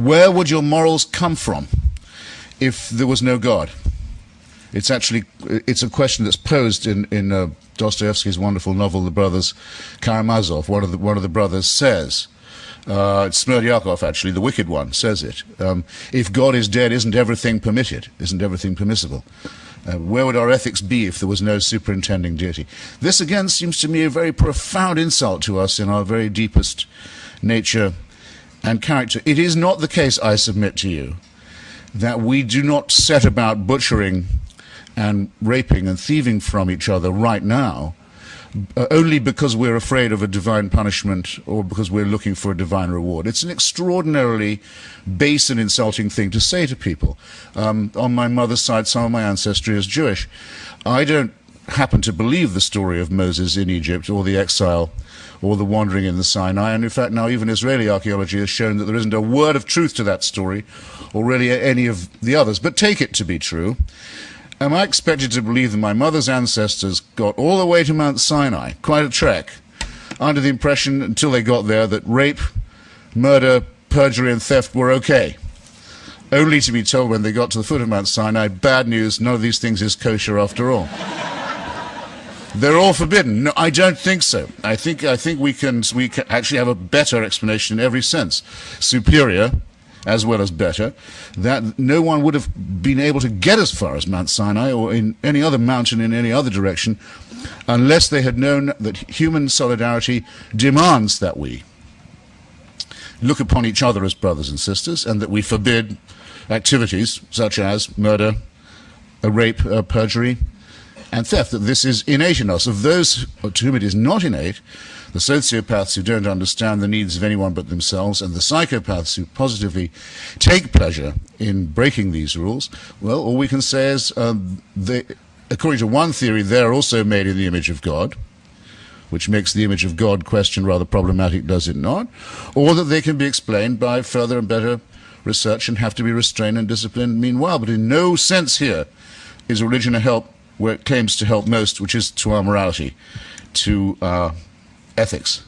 Where would your morals come from if there was no God? It's a question that's posed in Dostoevsky's wonderful novel, The Brothers Karamazov. One of the brothers says, it's Smerdyakov, actually, the wicked one, says it. If God is dead, isn't everything permitted? Isn't everything permissible? Where would our ethics be if there was no superintending deity? This, again, seems to me a very profound insult to us in our very deepest nature and character. It is not the case, I submit to you, that we do not set about butchering and raping and thieving from each other right now only because we're afraid of a divine punishment or because we're looking for a divine reward. It's an extraordinarily base and insulting thing to say to people. On my mother's side, some of my ancestry is Jewish. I don't happen to believe the story of Moses in Egypt or the exile or the wandering in the Sinai, and in fact now even Israeli archaeology has shown that there isn't a word of truth to that story or really any of the others. But take it to be true. Am I expected to believe that my mother's ancestors got all the way to Mount Sinai, quite a trek, under the impression, until they got there, that rape, murder, perjury and theft were okay, only to be told when they got to the foot of Mount Sinai, bad news, none of these things is kosher after all. They're all forbidden. No, I don't think so. I think we can actually have a better explanation in every sense, superior as well as better, that no one would have been able to get as far as Mount Sinai or in any other mountain in any other direction unless they had known that human solidarity demands that we look upon each other as brothers and sisters, and that we forbid activities such as murder, rape, perjury, and theft, that this is innate in us. Of those to whom it is not innate, the sociopaths who don't understand the needs of anyone but themselves, and the psychopaths who positively take pleasure in breaking these rules, well, all we can say is, according to one theory, they're also made in the image of God, which makes the image of God question rather problematic, does it not? Or that they can be explained by further and better research and have to be restrained and disciplined meanwhile. But in no sense here is religion a help where it claims to help most, which is to our morality, to our ethics.